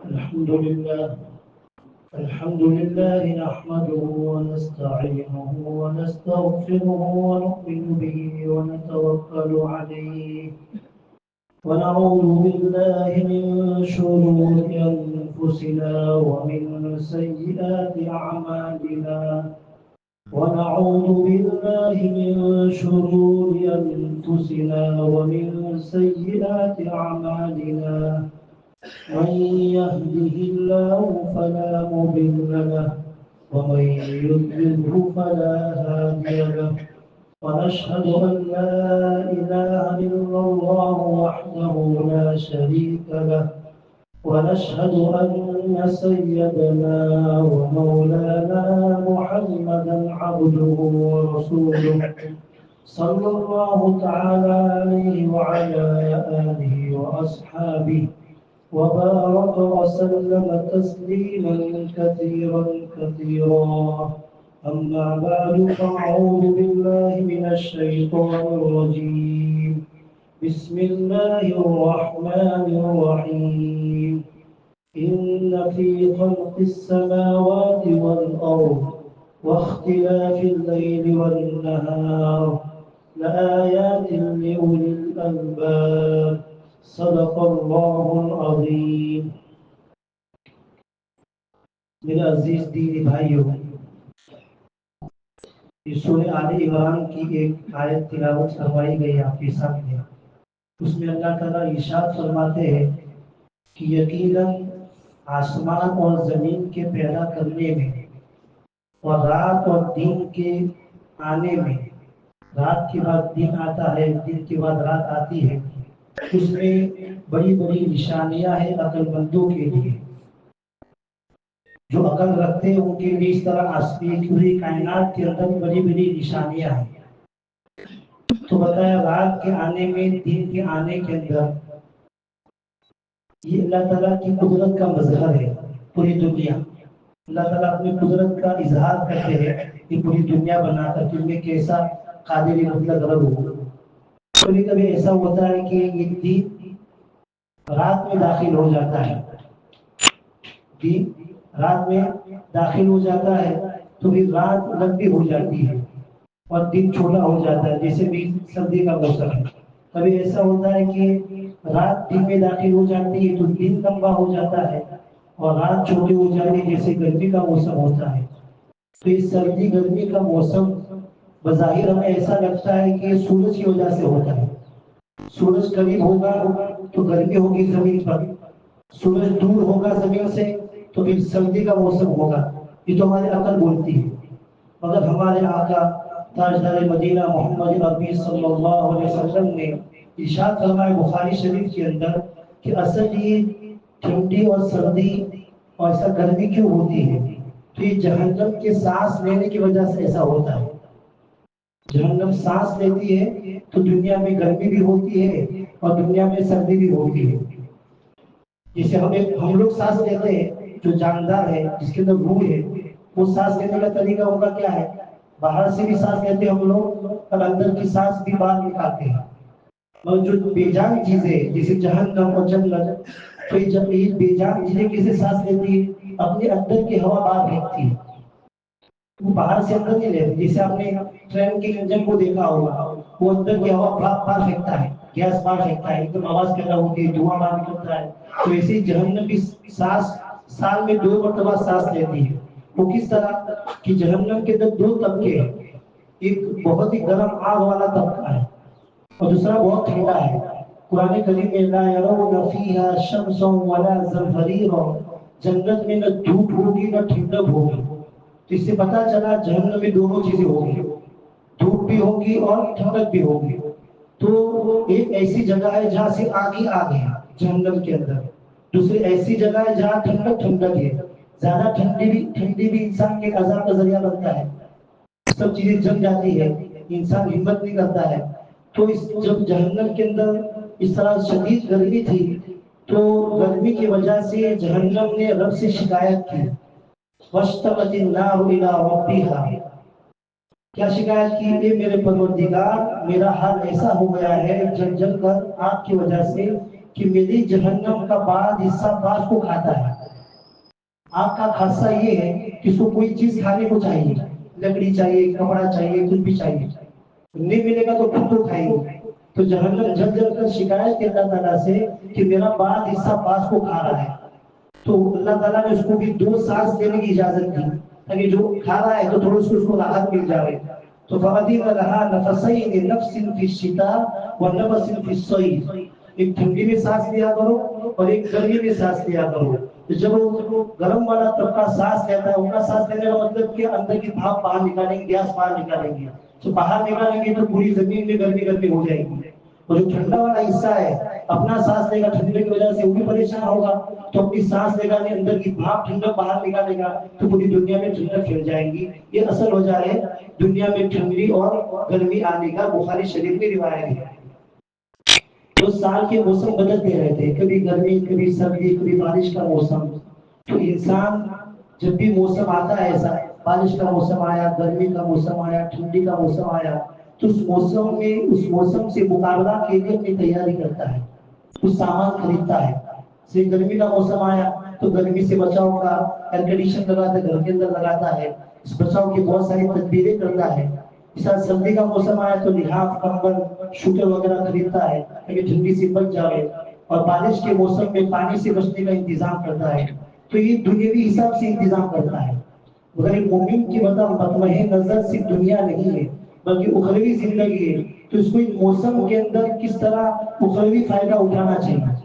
الحمد لله نحمده ونستعينه ونستغفره ونؤمن به ونتوكل عليه ونعوذ بالله من شرور أنفسنا ومن سيئات أعمالنا ونعوذ بالله من شرور أنفسنا ومن سيئات أعمالنا من يهده الله فلا مضل له ومن يضلله فلا هادي له ونشهد أن لا إله إلا الله وحده لا شريك له ونشهد أن سيدنا ومولانا محمدا عبده ورسوله صلى الله تعالى عليه وعلى آله وأصحابه وبارك وسلم تسليما كثيرا كثيرا أما بعد فأعوذ بالله من الشيطان الرجيم بسم الله الرحمن الرحيم إن في خلق السماوات والأرض واختلاف الليل والنهار لآيات لأولي الألباب صدق الله العظیم. میرے عزیز دینی بھائیوں، سورہ آل عمران کی ایک آیت تلاوت کروائی گئی آپ کے سامنے. اس میں اللہ تعالیٰ ارشاد فرماتے ہیں کہ یقیناً آسمان اور زمین کے پیدا کرنے میں اور رات اور دن کے آنے میں، رات کے بعد دن آتا ہے، دن کے بعد رات آتی ہے، اس میں بڑی بڑی نشانیاں ہیں عقل مندوں کے لیے. جو عقل رکھتے ہیں ان کے لیے اس طرح پوری کائنات کے اندر بڑی بڑی نشانیاں ہیں. تو بتایا رات کے آنے میں، دن کے آنے کے اندر یہ اللہ تعالیٰ کی قدرت کا مظہر ہے. پوری دنیا اللہ تعالیٰ اپنی قدرت کا اظہار کرتے ہیں کہ پوری دنیا بنا کر تم میں کیسا قادر مطلق رب ہو. کبھی کبھی ایسا ہوتا ہے کہ یہ دن رات میں داخل ہو جاتا ہے، دن رات میں داخل ہو جاتا ہے تو پھر رات لمبی ہو جاتی ہے اور دن چھوٹا ہو جاتا ہے. جیسے بھی سردی کا موسم ہے، کبھی ایسا ہوتا ہے کہ رات دن میں داخل ہو جاتی ہے تو دن لمبا ہو جاتا ہے اور رات چھوٹی ہو جاتی ہے، جیسے گرمی کا موسم ہوتا ہے. تو اس سردی گرمی کا موسم بظاہر ہمیں ایسا لگتا ہے کہ سورج کی وجہ سے ہوتا ہے. سورج قریب ہوگا تو گرمی ہوگی زمین پر، سورج دور ہوگا زمین سے تو پھر سردی کا موسم ہوگا. یہ تو ہماری عقل بولتی ہے. مگر ہمارے آقا تاجدار مدینہ محمد عربی صلی اللہ علیہ وسلم نے ارشاد فرمایا بخاری شریف کے اندر کہ اصل یہ ٹھنڈی اور سردی اور ایسا گرمی کیوں ہوتی ہے؟ تو یہ جہنم کے سانس لینے کی وجہ سے ایسا ہوتا ہے. جہنم سانس لیتی ہے تو دنیا میں گرمی بھی ہوتی ہے اور دنیا میں سردی بھی ہوتی ہے. جسے ہم لوگ سانس لیتے ہیں، جو جاندار ہے جس کے اندر روح ہے، وہ سانس لینے کا طریقہ ہوگا کیا ہے؟ باہر سے بھی سانس لیتے ہیں ہم لوگ اور اندر کی سانس بھی باہر نکالتے ہیں. اور جو بے جان چیزیں جیسے جہنم اور جنت، تو جب یہ بے جان چیزیں کیسے سانس لیتی ہے؟ اپنے اندر کی ہوا باہر پھینکتی ہے، وہ باہر سے اندر نہیں لیتے. جیسے آپ نے ٹرین کے انجن کو دیکھا ہوگا، وہ اندر کی ہوا باہر پھینکتا ہے، گیس باہر پھینکتا ہے، ایک دم آواز پیدا ہوتی ہے، دھواں باہر نکلتا ہے. تو ایسے ہی جہنم بھی سانس سال میں 2 مرتبہ سانس لیتی ہے. وہ کس طرح کہ جہنم کے اندر 2 طبقے ہیں. ایک بہت ہی گرم آگ والا طبقہ ہے اور دوسرا بہت ٹھنڈا ہے. قرآن کریم میں لا يرون فيها شمسا ولا زمهريرا، جنت میں نہ دھوپ ہوگی نہ ٹھنڈک ہوگی. تو اس سے پتا چلا جہنم میں دونوں چیزیں ہوگی، دھوپ بھی ہوگی اور ٹھنڈک بھی ہوگی. تو ایک ایسی جگہ ہے جہاں سے آگ ہی آگ ہے جہنم کے اندر، دوسری ایسی جگہ ہے جہاں ٹھنڈک ٹھنڈک ہے. زیادہ ٹھنڈی بھی انسان کے عذاب کا ذریعہ بنتا ہے. سب چیزیں جم جاتی ہے، انسان ہمت نہیں کرتا ہے. تو جب جہنم کے اندر اس طرح شدید گرمی تھی تو گرمی کی وجہ سے جہنم نے رب سے شکایت کی. واشتقت النار الى ربها، کیا شکایت کی؟ اے میرے پروردگار، میرا حال ایسا ہو گیا ہے جل جل کر آگ کی وجہ سے کہ میری جہنم کا بعد حصہ بعض کو کھاتا ہے. آگ کا خاصہ یہ ہے کہ اس کو کوئی چیز کھانے کو چاہیے، لکڑی چاہیے، کپڑا چاہیے، کچھ بھی چاہیے، نہیں ملے گا تو خود تو کھائیں گے. تو جہنم جل جل کر شکایت کی اللہ تعالیٰ سے کہ میرا بعض حصہ بعض کو کھا رہا ہے. تو اللہ تعالیٰ نے اس کو بھی 2 سانس دینے کی اجازت دی تاکہ جو کھا رہا ہے تو تھوڑا اس کو راحت مل جائے. تو فَأَذِنَ لَهَا نَفَسَيْنِ نَفْسٍ فِي الشِّتَاءِ وَنَفَسٍ فِي الصَّيْفِ. ایک ٹھنڈی میں سانس لیا کرو اور ایک گرمی میں سانس لیا کرو. تو جب وہ گرم والا طبقہ سانس لیتا ہے، ان کا سانس لینے کا مطلب کہ اندر کی بھاپ باہر نکالیں گے، گیس باہر نکالیں گے. تو باہر نکالیں گے تو پوری زمین میں گرمی گرمی ہو جائے گی. اور جو ٹھنڈا والا حصہ ہے اپنا سانس لے گا، ٹھنڈے کی وجہ سے وہ بھی پریشان ہوگا تو اپنی سانس لے گا، اندر کی بھاپ ٹھنڈک باہر نکالے گا تو پوری دنیا میں ٹھنڈک پھیل جائے گی. یہ اصل وجہ ہے دنیا میں ٹھنڈی اور گرمی آنے کا. بخاری شریف میں روایت ہے. تو سال کے موسم بدلتے رہتے ہیں، کبھی گرمی، کبھی سردی، کبھی بارش کا موسم. تو انسان جب بھی موسم آتا ہے ایسا، بارش کا موسم آیا، گرمی کا موسم آیا، ٹھنڈی کا موسم آیا، تو اس موسم سے مقابلہ کے لیے اپنی تیاری کرتا ہے، کچھ سامان خریدتا ہے. جیسے گرمی کا موسم آیا تو گرمی سے بچاؤ کا ایئر کنڈیشن لگاتا ہے، گھر کے اندر لگاتا ہے، اس بچاؤ کی بہت ساری تدبیریں کرتا ہے. اس طرح سردی کا موسم آیا تو لحاف، کمبل، شوٹر وغیرہ خریدتا ہے تاکہ ٹھنڈی سے بچ جائے. اور بارش کے موسم میں پانی سے بچنے کا انتظام کرتا ہے. تو یہ دنیاوی حساب سے انتظام کرتا ہے. مگر ایک مومن کی مطمئن نظر صرف دنیا نہیں ہے بلکہ اخروی زندگی ہے. تو اس کو اس موسم کے اندر کس طرح اخروی فائدہ اٹھانا چاہیے،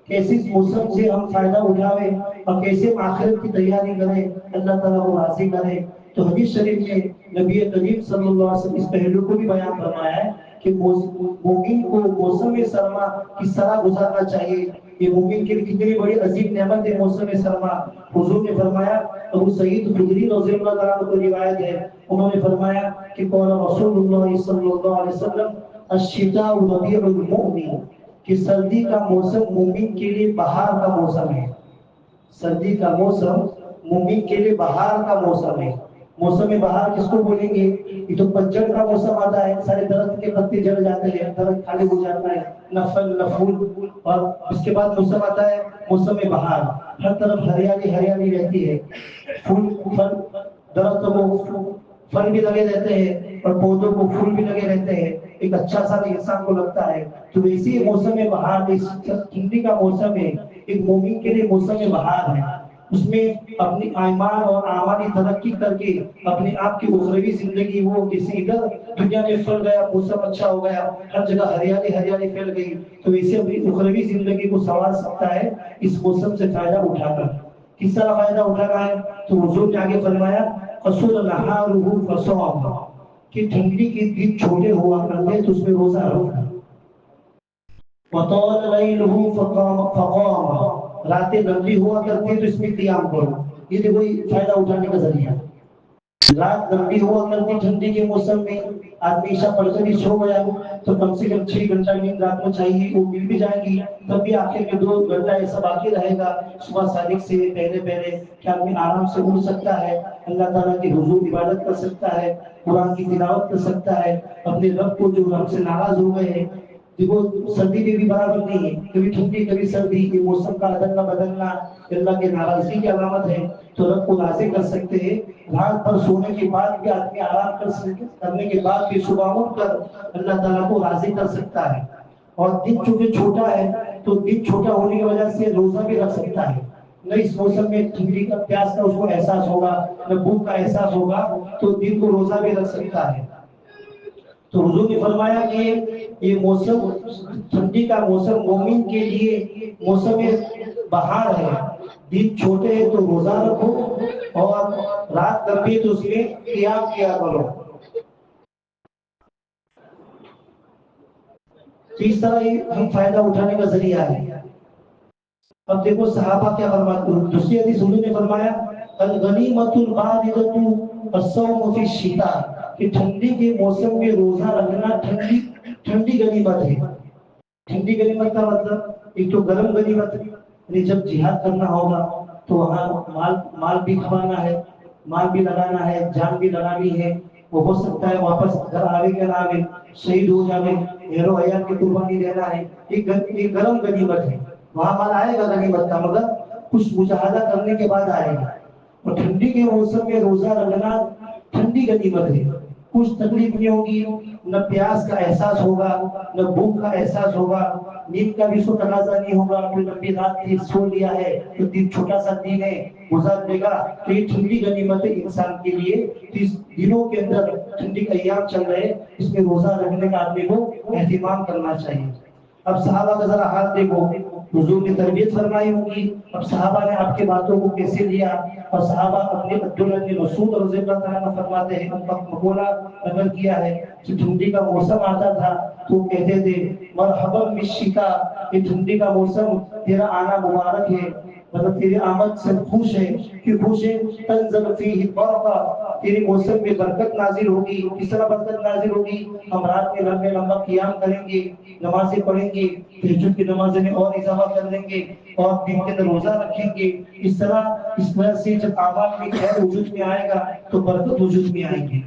کیسے اس موسم سے ہم فائدہ اٹھاویں اور کیسے آخرت کی تیاری کریں، اللہ تعالیٰ کو راضی کریں. تو حدیث شریف میں نبی کریم صلی اللہ علیہ وسلم اس پہلو کو بھی بیان فرمایا ہے کہ مومن کو موسم سرما کس طرح گزارنا چاہیے. یہ مومن کے لیے کتنی بڑی عظیم نعمت ہے موسم سرما. حضور نے فرمایا، ابو سعید خدری رضی اللہ تعالیٰ عنہ کو روایت ہے، انہوں نے فرمایا کہ قال رسول اللہ صلی اللہ علیہ وسلم الشتاء ربیع المؤمن، کہ سردی کا موسم مومن کے لیے بہار کا موسم ہے. سردی کا موسم مومن کے لیے بہار کا موسم ہے. موسم بہار کس کو بولیں گے؟ یہ تو پتجھڑ کا موسم آتا ہے، سارے درخت کے پتے جھڑ جاتے ہیں، درخت خالی ہو جاتا ہے، نہ پھل نہ پھول. اور اس کے بعد موسم آتا ہے موسم بہار. ہر طرف ہریالی ہریالی رہتی ہے، پھول پھل، درختوں کو پھل بھی لگے رہتے ہیں اور پودوں کو پھول بھی لگے رہتے ہیں. ایک اچھا سا انسان کو لگتا ہے. تو اسی موسم بہار، ٹھنڈی کا موسم ہے، ایک مومن کے لیے موسم بہار ہے. اس میں اپنی ایمان اور اعمالی ترقی کر کے اپنے آپ کی اخروی زندگی وہ کسی ادھر دنیا میں پھل گیا، موسم اچھا ہو گیا، ہر جگہ ہریالی ہریالی پھیل گئی، تو ویسے اپنی اخروی زندگی کو سنوار سکتا ہے اس موسم سے فائدہ اٹھا کر. کس طرح فائدہ اٹھانا ہے؟ تو حضور نے آگے فرمایا قصور نہارہ فصوم، کہ ٹھنڈی کے دن چھوٹے ہوا کرتے تو اس میں روزہ رکھنا. وطال لیلہ فقام، راتیں لمبی ہوا کرتی تو اس میں قیام کرو. یہ دیکھو یہ فائدہ اٹھانے کا ذریعہ. رات لمبی ہوا کرتی ٹھنڈی کے موسم میں، آدمی عشاء پڑھ کر ہی سو گیا تو کم سے کم 6 گھنٹہ نیند رات میں چاہیے، وہ مل بھی جائے گی. تب بھی آخر میں 2 گھنٹہ ایسا باقی رہے گا صبح صادق سے پہلے پہلے کہ آدمی آرام سے اٹھ سکتا ہے، اللہ تعالیٰ کی حضور عبادت کر سکتا ہے، قرآن کی تلاوت کر سکتا ہے، اپنے رب کو جو ہم سے ناراض ہو گئے ہیں. دیکھو سردی میں بھی برابر نہیں ہے، کبھی ٹھنڈی کبھی سردی. یہ موسم کا بدلنا بدلنا اللہ کے ناراضگی کی علامت ہے. تو رب کو راضی کر سکتے ہیں. رات بھر سونے کے بعد بھی آدمی آرام کرنے کے بعد بھی صبح اٹھ کر اللہ تعالیٰ کو راضی کر سکتا ہے. اور دن چونکہ چھوٹا ہے تو دن چھوٹا ہونے کی وجہ سے روزہ بھی رکھ سکتا ہے. نہ اس موسم میں ٹھنڈی کا پیاس کا اس کو احساس ہوگا، نہ بھوک کا احساس ہوگا، تو دن کو روزہ بھی رکھ سکتا ہے. تو حضور نے فرمایا کہ یہ موسم ٹھنڈی کا موسم مومن کے لیے موسم بہار ہے. دن چھوٹے ہیں تو روزہ رکھو اور رات لمبی تو اس میں قیام کیا کرو. تو اس طرح یہ ہم فائدہ اٹھانے کا ذریعہ ہے. اب دیکھو صحابہ کیا فرماتے ہیں. دوسری حدیث حضور نے فرمایا الغنیمۃ الباردۃ الصوم فی الشتاء، کہ ٹھنڈی کے موسم میں روزہ رکھنا ٹھنڈی غنیمت ہے. ٹھنڈی غنیمت کا مطلب ایک تو گرم غنیمت، یعنی جب جہاد کرنا ہوگا تو وہاں مال بھی کھوانا ہے، مال بھی لگانا ہے، جان بھی لگانی ہے. وہ ہو سکتا ہے واپس گھر آوے کہ نہ آوے، شہید ہو جاوے ہیرو حیات کی قربانی دینا ہے، ایک گرم غنیمت ہے، وہاں مال آئے گا غنیمت کا، مگر کچھ مجاہدہ کرنے کے بعد آئے گا۔ اور ٹھنڈی کے موسم میں روزہ رکھنا ٹھنڈی غنیمت ہے، کچھ تکلیف نہیں ہوگی، نہ پیاس کا احساس ہوگا، نہ بھوک کا احساس ہوگا، نیند کا بھی سو تقاضا نہیں ہوگا کہ لمبی رات کی سو لیا ہے تو دن چھوٹا سا دن ہے گزار دے گا۔ تو یہ ٹھنڈی غنیمت ہے انسان کے لیے، اس دنوں کے اندر ٹھنڈی کا ایام چل رہے، اس میں روزہ رکھنے کا آدمی کو اہتمام کرنا چاہیے۔ اب صحابہ کا ذرا حال دیکھو، حضور نے تربیت فرمائی ہوگی، اب صحابہ نے آپ کے باتوں کو کیسے لیا، اور صحابہ اپنے عبداللہ بن مسعود رضی اللہ تعالیٰ عنہ فرماتے ہیں، ان کا مقولہ نقل کیا ہے کہ ٹھنڈی کا موسم آتا تھا تو کہتے تھے مرحبا بالشتا، یہ ٹھنڈی کا موسم تیرا آنا مبارک ہے، مطلب تیری آمد سے خوش ہے، کہ خوش ہے تنزل فیہ البرکہ، تیرے موسم میں برکت نازل ہوگی۔ کس طرح برکت نازل ہوگی؟ ہم رات میں لمبا قیام کریں گے، نمازیں پڑھیں گے، تہجد کی نمازیں میں اور اضافہ کر لیں گے، اور دن کے اندر روزہ رکھیں گے۔ اس طرح سے جب اعمال میں خیر وجود میں آئے گا تو برکت وجود میں آئے گی۔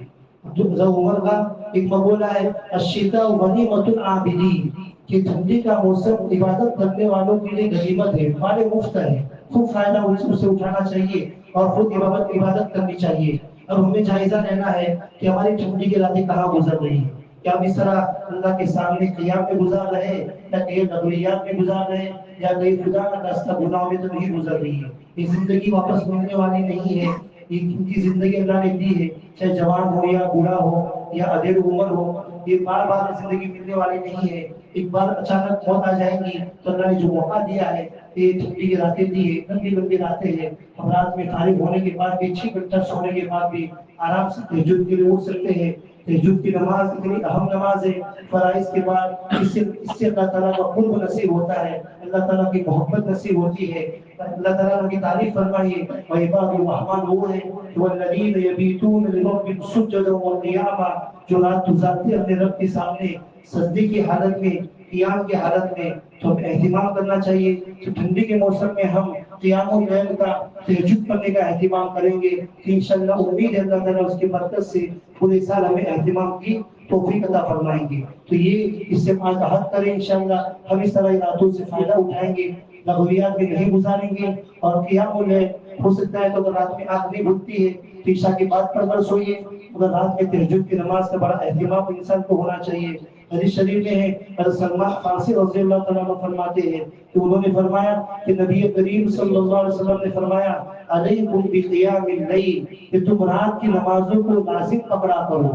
عمر کا ایک مقولہ ہے الشتاء غنیمۃ العابدین، کہ ٹھنڈی کا موسم عبادت کرنے والوں کے لیے غنیمت ہے، مال مفت ہے، خوب فائدہ اس سے اٹھانا چاہیے اور خود عبادت کرنی چاہیے۔ اب ہمیں جائزہ لینا ہے کہ ہماری ٹھنڈی کی راتیں کہاں گزر رہی ہیں، کیا ہم اس طرح اللہ کے سامنے قیام میں گزار رہے ہیں، یا کہیں نظریات میں گزار رہے ہیں، یا کہیں خدا نہ خواستہ گناہوں میں تو نہیں گزر رہی ہے۔ یہ زندگی واپس ملنے والی نہیں ہے، ان کی زندگی اللہ نے دی ہے، چاہے جوان ہو یا بوڑھا ہو یا ادھیڑ عمر ہو، یہ بار بار زندگی ملنے والی نہیں ہے۔ ایک بار اچانک موت آ جائے گی تو اللہ نے جو موقع دیا ہے، یہ ٹھنڈی کی راتیں دی ہے، لمبی راتیں ہیں، ہم رات میں فارغ ہونے کے بعد بھی 6 گھنٹہ سونے کے بعد بھی آرام سے تہجد کے لیے اٹھ سکتے ہیں۔ تہجد کی نماز اتنی اہم نماز ہے، فرائض کے بعد اس سے اللہ تعالیٰ کا قرب نصیب ہوتا ہے، اللہ تعالیٰ کی محبت نصیب ہوتی ہے۔ اللہ تعالیٰ کی تعریف فرمائیے وعباد الرحمن وہ ہے والذین یبیتون لربهم سجدا وقیاما، جو رات گزارتے ہیں اپنے رب کے سامنے سجدے کی حالت میں، قیام کی حالت میں۔ تو ہمیں اہتمام کرنا چاہیے کہ ٹھنڈی کے موسم میں ہم قیام اللیل کا تہجد کرنے کا اہتمام کریں گے، کہ انشاءاللہ امید ہے اللہ تعالیٰ اس کی برکت سے پورے سال ہمیں اہتمام کی توفیق عطا فرمائیں گے۔ تو یہ اس سے ماتحت کریں انشاءاللہ، ہم اس طرح راتوں سے فائدہ اٹھائیں گے، لغویات میں نہیں گزاریں گے، اور قیام اللیل ہو سکتا ہے تو اگر رات میں آنکھ نہیں کھلتی ہے تو عشاء کے بعد پڑھ کر سوئیے، اگر رات میں تہجد کی نماز کا بڑا اہتمام انسان کو ہونا چاہیے۔ حدیث شریف میں ہے حضرت سلمان فارسی رضی اللہ تعالیٰ عنہ فرماتے ہیں کہ انہوں نے فرمایا کہ نبی کریم صلی اللہ علیہ وسلم نے فرمایا علیکم بقیام اللیل، کہ تم رات کی نمازوں کو لازم پکڑا کرو،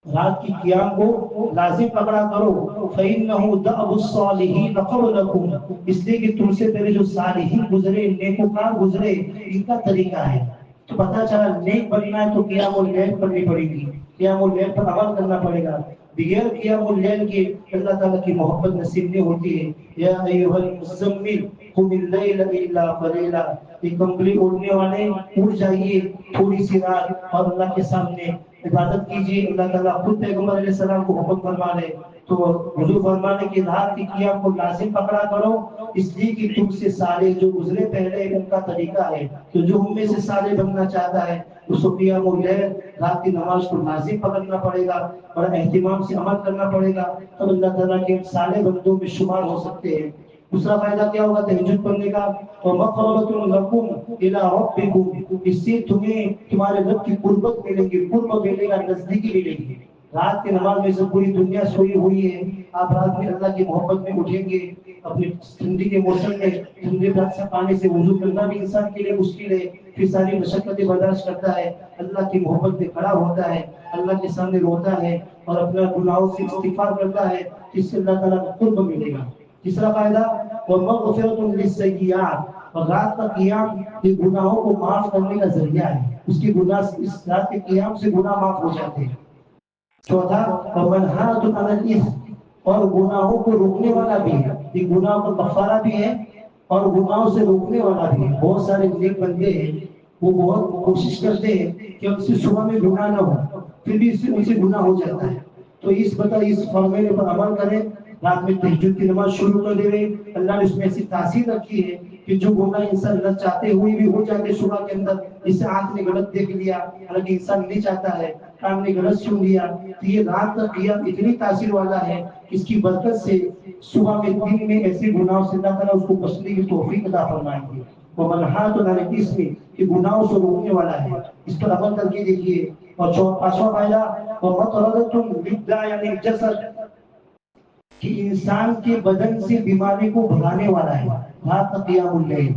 رات کی قیام کو لازم پکڑا کرو، فَإِنَّهُ دَأْبُ الصَّالِحِينَ قَبْلَكُمْ، اس لیے کہ تم سے پہلے جو صالحین گزرے، نیکوکار گزرے، ان کا طریقہ ہے۔ تو پتہ چلا نیک بننا ہے تو قیام اللیل پڑھنی پڑے گی، قیام اللیل پر عمل کرنا پڑے گا۔ بغیر قیام اللیل کے اللہ تعالیٰ کی محبت نصیب نہیں ہوتی ہے۔ یا ایھا المزمل قم اللیل الا قلیلا، یہ کمبلی اوڑھنے والے اٹھ جائیے تھوڑی سی رات اور اللہ کے سامنے عبادت کیجیے۔ اللہ تعالیٰ خود پیغمبر علیہ السلام کو حکم فرما رہے تو حضور فرمانے کی رات کی قیام کو لازم پکڑا کرو، اس لیے کہ تم سے سارے جو گزرے پہلے ان کا طریقہ ہے، تو جو ہم میں سے سارے بننا چاہتا ہے اس کو قیام اللیل رات کی نماز کو لازم پکڑنا پڑے گا اور اہتمام سے عمل کرنا پڑے گا، تب اللہ تعالیٰ کے سارے بندوں میں شمار ہو سکتے ہیں۔ دوسرا فائدہ کیا ہوگا تہجد پڑھنے کا؟ وَمَقْرَبَةٌ لَكُمْ إِلَىٰ رَبِّكُمْ، اس سے تمہیں تمہارے رب کی قربت ملے گی، قرب ملے گا، نزدیکی ملے گی۔ رات کی نماز میں سے پوری دنیا سوئی ہوئی ہے، آپ رات میں اللہ کی محبت میں اٹھیں گے۔ اپنی ٹھنڈی کے موسم میں ٹھنڈے سے پانی سے وضو کرنا بھی انسان کے لیے مشکل ہے، پھر ساری مشقتیں برداشت کرتا ہے، اللہ کی محبت میں کھڑا ہوتا ہے، اللہ کے سامنے روتا ہے اور اپنا گناہوں سے استغفار کرتا ہے، جس سے اللہ تعالیٰ کو قرب ملے گا۔ تیسرا فائدہ وَمَغْفِرَةٌ لِلسَّيِّئَاتِ، اور رات کا قیام یہ گناہوں کو معاف کرنے کا ذریعہ ہے، اس کی گناہ اس رات کے قیام سے گناہ معاف ہو جاتے ہیں۔ چوتھا وَمَنْهَاتٌ عَلَى الْإِثْمِ، اور گناہوں کو روکنے والا بھی ہے، یہ گناہوں کا کفارہ بھی ہے اور گناہوں سے روکنے والا بھی ہے۔ بہت سارے نیک بندے ہیں وہ بہت کوشش کرتے ہیں کہ ان سے صبح میں گناہ نہ ہو، پھر بھی ان سے گناہ ہو جاتا ہے، تو اس فارمولے پر عمل کریں رات میں تہجد کی نماز شروع کر دے رہے. اللہ نے اس میں ایسی تاثیر رکھی ہے کہ جو گناہ انسان نہ چاہتے ہوئے بھی ہو جاتے صبح کے اندر، جسے آنکھ نے غلط دیکھ لیا، حالانکہ انسان نہیں چاہتا ہے، کان نے غلط سن لیا، تو یہ رات کا قیام اتنی تاثیر والا ہے کہ اس کی برکت سے صبح میں دن میں ایسے گناہوں سے اللہ تعالیٰ اس کو بچنے کی توفیق عطا فرمائیں گے. وہ منہات علی اس میں کہ گناہوں سے روکنے والا ہے. اس پر عمل کر کے دیکھیے. اور پانچواں فائدہ ومطردۃ للداعی الجسد، کہ انسان کے بدن سے بیماری کو بھگانے والا ہے. رات کا قیام اللیل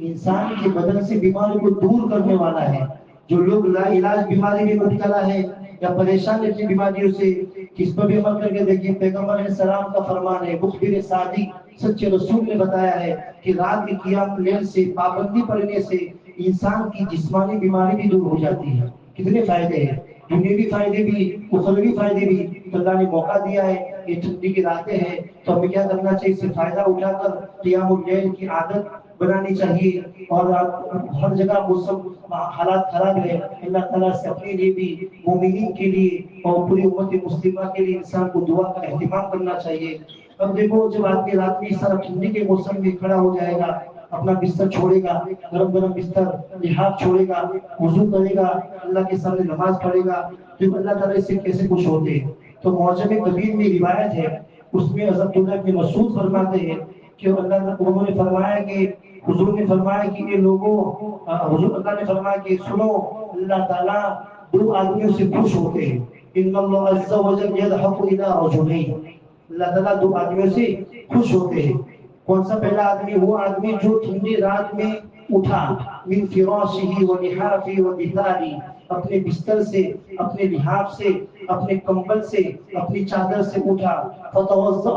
انسان کے بدن سے بیماری کو دور کرنے والا ہے. جو لوگ لا علاج بیماری میں مبتلا ہے یا پریشان ہے اپنی بیماریوں سے، کس پر بھی عمل کر کے دیکھیں. پیغمبر علیہ السلام کا فرمان ہے، مخبر صادق سچے رسول نے بتایا ہے کہ رات کے قیام اللیل سے پابندی پڑھنے سے انسان کی جسمانی بیماری بھی دور ہو جاتی ہے. کتنے فائدے ہیں، دنیاوی فائدے بھی، اخروی فائدے بھی. تو اللہ نے موقع دیا ہے، یہ ٹھنڈی کی راتیں ہیں تو ہمیں کیا کرنا چاہیے؟ اس سے فائدہ اٹھا کر قیام اللیل کی عادت بنانی چاہیے. اور ہر جگہ موسم حالات خراب ہے، اللہ تعالیٰ سے اپنے لیے بھی، مومنین کے لیے اور پوری امت مسلمہ کے لیے انسان کو دعا کا اہتمام کرنا چاہیے. اب دیکھو جب آدمی رات میں اس طرح ٹھنڈی کے موسم میں کھڑا ہو جائے گا، اپنا بستر چھوڑے گا، گرم گرم بستر لحاف چھوڑے گا، وضو کرے گا، اللہ کے سامنے نماز پڑھے گا، تو اللہ تعالیٰ اس سے کیسے خوش ہوتے ہیں. تو معجم کبیر میں روایت ہے، اس میں حضرت عبداللہ بن مسعود فرماتے ہیں کہ انہوں نے فرمایا کہ حضور نے فرمایا کہ یہ لوگوں، حضور اللہ نے فرمایا کہ سنو، اللہ تعالیٰ دو آدمیوں سے خوش ہوتے ہیں. ان اللہ عز و جل یضحک الی رجلین، اللہ تعالیٰ دو آدمیوں سے خوش ہوتے ہیں. کون سا پہلا آدمی؟ وہ آدمی جو ٹھنڈی رات میں اٹھا، من فراشہ و لحافہ و بثارہ، اپنے بستر سے، اپنے لحاف سے، اپنے کمبل سے، اپنی چادر سے اٹھا، فتوضأ،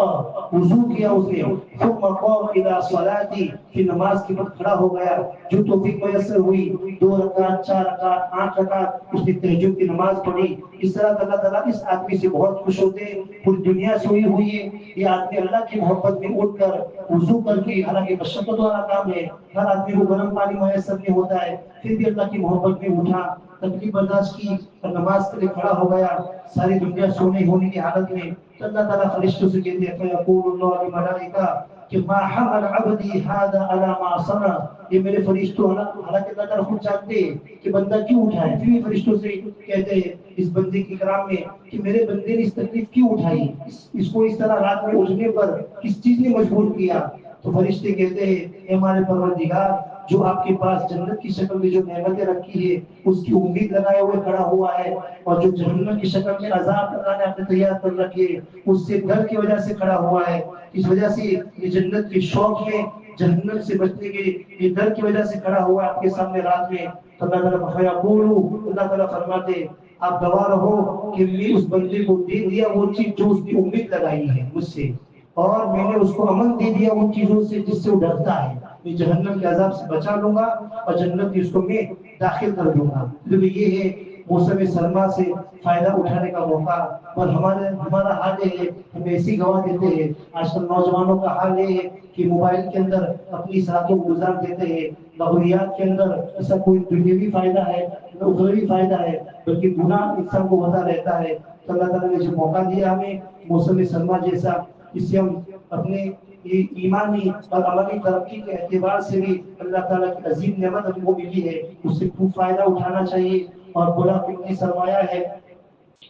وضو کیا اس نے، ثم قام الی الصلاۃ، پھر نماز کی وقت کھڑا ہو گیا. جو توفیق میسر ہوئی، 2 رکعت، 4 رکعت، 8 رکعت، اس نے تہجد کی نماز پڑھی. اس طرح اللہ تعالیٰ اس آدمی سے بہت خوش ہوتے ہیں. پوری دنیا سوئی ہوئی ہے، یہ آدمی اللہ کی محبت میں اٹھ کر وضو کر کے، حالانکہ مشقت والا کام ہے، ہر آدمی کو گرم پانی میسر نہیں ہوتا ہے، پھر بھی اللہ کی محبت میں اٹھا، تکلیف برداشت کی اور نماز کے لیے کھڑا ہو گیا. ساری دنیا سونے ہونے کی حالت میں، تو اللہ تعالیٰ فرشتوں سے کہتے ہیں فیقول اللہ للملائکہ کہ ما حمل عبدی ھذا علی ما صنع، یہ میرے فرشتوں، حالانکہ اللہ تعالیٰ خود جانتے ہیں کہ بندہ کیوں اٹھا ہے، پھر بھی فرشتوں سے کہتے ہیں اس بندے کی کرام میں کہ میرے بندے نے اس تکلیف کیوں اٹھائی، اس کو اس طرح رات میں اٹھنے پر کس چیز نے مجبور کیا. تو فرشتے کہتے ہیں اے ہمارے پروردگار، جو آپ کے پاس جنت کی شکل میں جو نعمتیں رکھی ہے اس کی امید لگائے ہوئے کھڑا ہوا ہے، اور جو جہنم کی شکل میں عذاب اللہ نے اپنے تیار کر رکھی ہے اس سے ڈر کی وجہ سے کھڑا ہوا ہے. اس وجہ سے یہ جنت کے شوق میں، جہنم سے بچنے کے یہ ڈر کی وجہ سے کھڑا ہوا ہے آپ کے سامنے رات میں. تو اللہ تعالیٰ فیقولو، اللہ تعالیٰ فرماتے آپ گواہ رہو کہ میں اس بندے کو دے دیا وہ چیز جو اس کی امید لگائی ہے مجھ سے، اور میں نے اس کو امن دے دیا ان چیزوں سے جس سے وہ ڈرتا ہے. میں جہنم کے عذاب سے بچا لوں گا اور جنت کی اس کو میں داخل کر دوں گا. تو یہ ہے موسم سرما سے فائدہ اٹھانے کا موقع. اور ہمارا حال یہ ہے، ہم ایسی گواہ دیتے ہیں. آج کل نوجوانوں کا حال یہ ہے کہ موبائل کے اندر اپنی راتوں کو گزار دیتے ہیں، لغویات کے اندر. ایسا کوئی دنیاوی فائدہ ہے نہ اخروی فائدہ ہے، بلکہ گناہ انسان کو ہوتا رہتا ہے. تو اللہ تعالیٰ نے جو موقع دیا ہمیں موسم سرما جیسا، اس سے ہم اپنے ایمانی اور عملی ترقی کے اعتبار سے بھی اللہ تعالیٰ کی عظیم نعمت ہم کو ملی ہے، اس سے خوب فائدہ اٹھانا چاہیے. اور بڑا فکری سرمایہ ہے،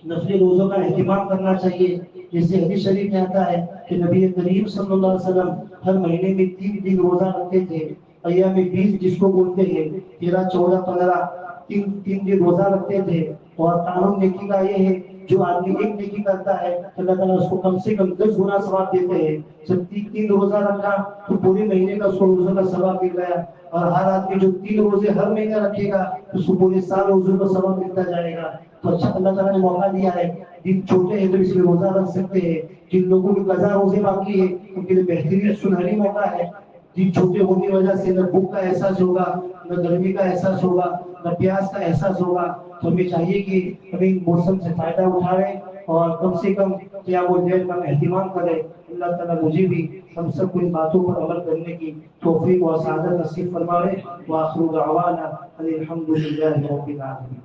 نفلی روزوں کا اہتمام کرنا چاہیے. جیسے حدیث شریف میں آتا ہے کہ نبی کریم صلی اللہ علیہ وسلم ہر مہینے میں 3 دن روزہ رکھتے تھے. ایام 20 جس کو بولتے ہیں، 13، 14، 15، 3 دن روزہ رکھتے تھے. اور قانون نیکی کا یہ ہے، جو آدمی ایک نیکی کرتا ہے اللہ تعالیٰ اس کو کم سے کم 10 گنا ثواب دیتے ہیں. جب 3 روزہ رکھا تو پورے مہینے کا 100 روزہ کا ثواب مل گیا. اور ہر آدمی جو 3 روزے ہر مہینے رکھے گا اس کو پورے سال روزوں کا ثواب ملتا جائے گا. تو اچھا اللہ تعالیٰ نے موقع دیا ہے، دن چھوٹے ہیں تو اس میں روزہ رکھ سکتے ہیں. جن لوگوں کی قضا روزے باقی ہے ان کے لیے بہترین سنہری موقع ہے. دن چھوٹے ہونے کی وجہ سے نہ بھوک کا احساس ہوگا، نہ گرمی کا احساس ہوگا، نہ پیاس کا احساس ہوگا. تو ہمیں چاہیے کہ ہمیں موسم سے فائدہ اٹھائیں اور کم سے کم قیام اللیل کا اہتمام کریں. اللہ تعالیٰ مجھے بھی ہم سب کو ان باتوں پر عمل کرنے کی توفیق و سعادت نصیب فرمائے. وآخر دعوانا الحمد للہ رب العالمین.